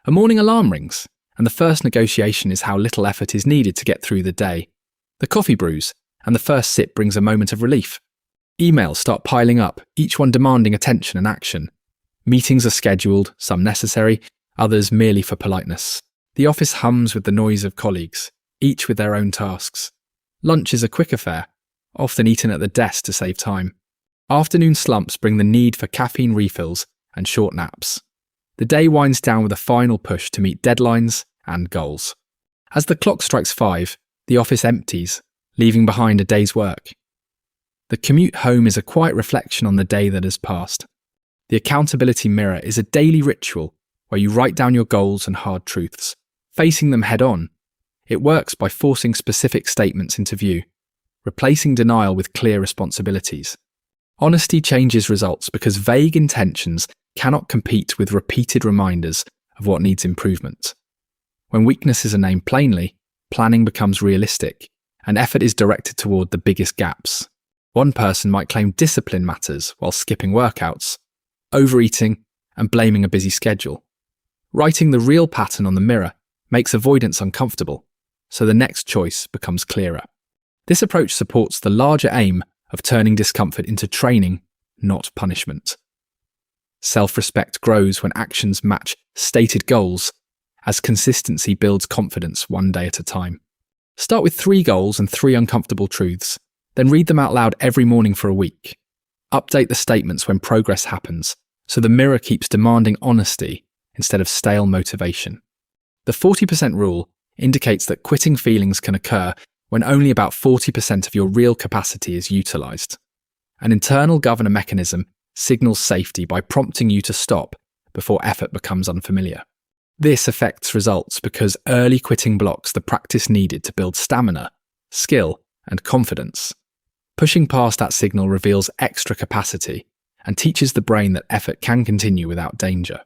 A morning alarm rings, and the first negotiation is how little effort is needed to get through the day. The coffee brews, and the first sip brings a moment of relief. Emails start piling up, each one demanding attention and action. Meetings are scheduled, some necessary, others merely for politeness. The office hums with the noise of colleagues, each with their own tasks. Lunch is a quick affair, often eaten at the desk to save time. Afternoon slumps bring the need for caffeine refills and short naps. The day winds down with a final push to meet deadlines and goals. As the clock strikes 5, the office empties, leaving behind a day's work. The commute home is a quiet reflection on the day that has passed. The accountability mirror is a daily ritual where you write down your goals and hard truths, facing them head on. It works by forcing specific statements into view, replacing denial with clear responsibilities. Honesty changes results because vague intentions cannot compete with repeated reminders of what needs improvement. When weaknesses are named plainly, planning becomes realistic, and effort is directed toward the biggest gaps. One person might claim discipline matters while skipping workouts, overeating, and blaming a busy schedule. Writing the real pattern on the mirror makes avoidance uncomfortable, so the next choice becomes clearer. This approach supports the larger aim of turning discomfort into training, not punishment. Self-respect grows when actions match stated goals, as consistency builds confidence one day at a time. Start with 3 goals and 3 uncomfortable truths, then read them out loud every morning for a week. Update the statements when progress happens, so the mirror keeps demanding honesty instead of stale motivation. The 40% rule indicates that quitting feelings can occur when only about 40% of your real capacity is utilized. An internal governor mechanism signals safety by prompting you to stop before effort becomes unfamiliar. This affects results because early quitting blocks the practice needed to build stamina, skill, and confidence. Pushing past that signal reveals extra capacity and teaches the brain that effort can continue without danger.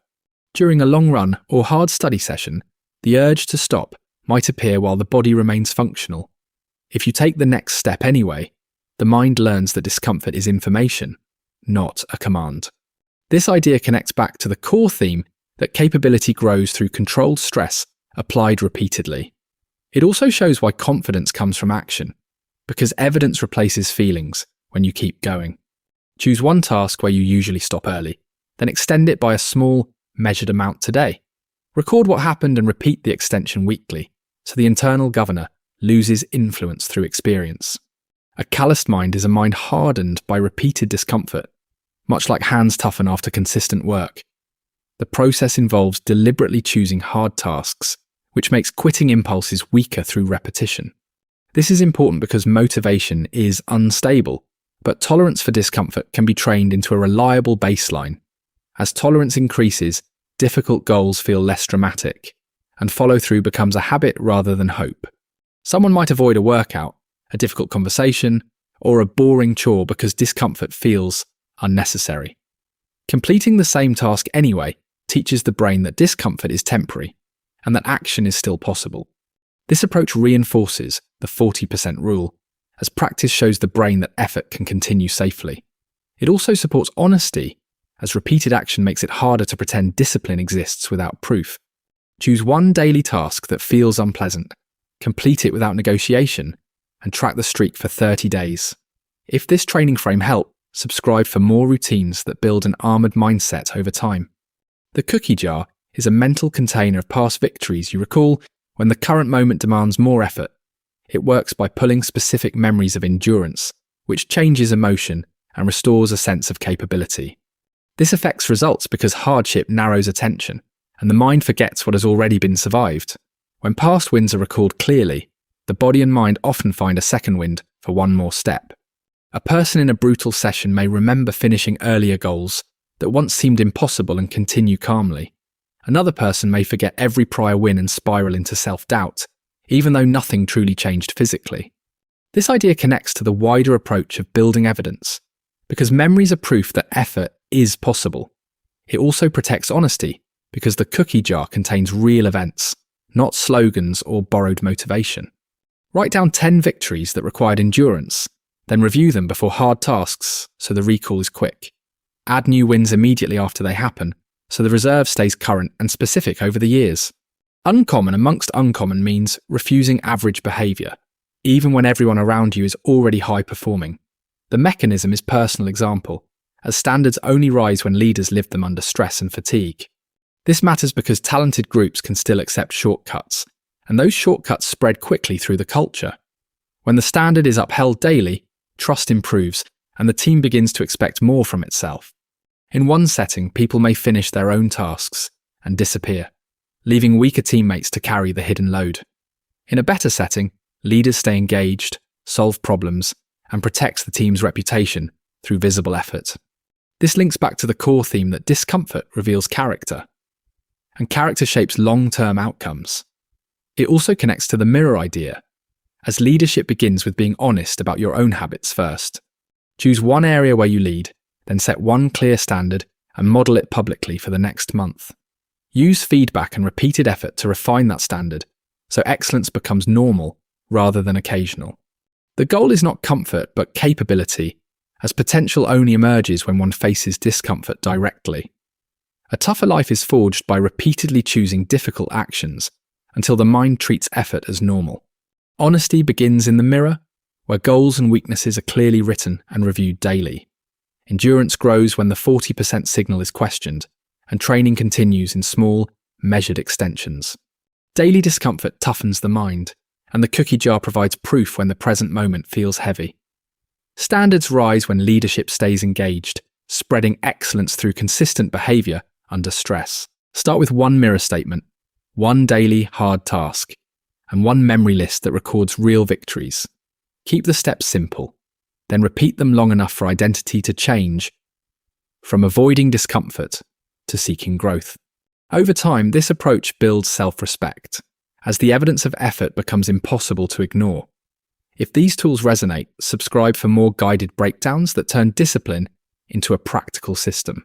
During a long run or hard study session, the urge to stop might appear while the body remains functional. If you take the next step anyway, the mind learns that discomfort is information, not a command. This idea connects back to the core theme that capability grows through controlled stress applied repeatedly. It also shows why confidence comes from action, because evidence replaces feelings when you keep going. Choose one task where you usually stop early, then extend it by a small, measured amount today. Record what happened and repeat the extension weekly, so the internal governor loses influence through experience. A calloused mind is a mind hardened by repeated discomfort, much like hands toughen after consistent work. The process involves deliberately choosing hard tasks, which makes quitting impulses weaker through repetition. This is important because motivation is unstable, but tolerance for discomfort can be trained into a reliable baseline. As tolerance increases, difficult goals feel less dramatic, and follow-through becomes a habit rather than hope. Someone might avoid a workout, a difficult conversation, or a boring chore because discomfort feels unnecessary. Completing the same task anyway teaches the brain that discomfort is temporary and that action is still possible. This approach reinforces the 40% rule, as practice shows the brain that effort can continue safely. It also supports honesty, as repeated action makes it harder to pretend discipline exists without proof. Choose one daily task that feels unpleasant, complete it without negotiation, and track the streak for 30 days. If this training frame helped, subscribe for more routines that build an armored mindset over time. The cookie jar is a mental container of past victories you recall when the current moment demands more effort. It works by pulling specific memories of endurance, which changes emotion and restores a sense of capability. This affects results because hardship narrows attention, and the mind forgets what has already been survived. When past wins are recalled clearly, the body and mind often find a second wind for one more step. A person in a brutal session may remember finishing earlier goals that once seemed impossible and continue calmly. Another person may forget every prior win and spiral into self-doubt, even though nothing truly changed physically. This idea connects to the wider approach of building evidence, because memories are proof that effort is possible. It also protects honesty, because the cookie jar contains real events, not slogans or borrowed motivation. Write down 10 victories that required endurance, then review them before hard tasks so the recall is quick. Add new wins immediately after they happen, so the reserve stays current and specific over the years. Uncommon amongst uncommon means refusing average behaviour, even when everyone around you is already high performing. The mechanism is personal example, as standards only rise when leaders live them under stress and fatigue. This matters because talented groups can still accept shortcuts, and those shortcuts spread quickly through the culture. When the standard is upheld daily, trust improves, and the team begins to expect more from itself. In one setting, people may finish their own tasks and disappear, leaving weaker teammates to carry the hidden load. In a better setting, leaders stay engaged, solve problems, and protect the team's reputation through visible effort. This links back to the core theme that discomfort reveals character, and character shapes long-term outcomes. It also connects to the mirror idea, as leadership begins with being honest about your own habits first. Choose one area where you lead, then set one clear standard and model it publicly for the next month. Use feedback and repeated effort to refine that standard, so excellence becomes normal rather than occasional. The goal is not comfort, but capability, as potential only emerges when one faces discomfort directly. A tougher life is forged by repeatedly choosing difficult actions until the mind treats effort as normal. Honesty begins in the mirror, where goals and weaknesses are clearly written and reviewed daily. Endurance grows when the 40% signal is questioned, and training continues in small, measured extensions. Daily discomfort toughens the mind, and the cookie jar provides proof when the present moment feels heavy. Standards rise when leadership stays engaged, spreading excellence through consistent behaviour under stress. Start with one mirror statement, one daily hard task, and one memory list that records real victories. Keep the steps simple, then repeat them long enough for identity to change, from avoiding discomfort to seeking growth. Over time, this approach builds self-respect, as the evidence of effort becomes impossible to ignore. If these tools resonate, subscribe for more guided breakdowns that turn discipline into a practical system.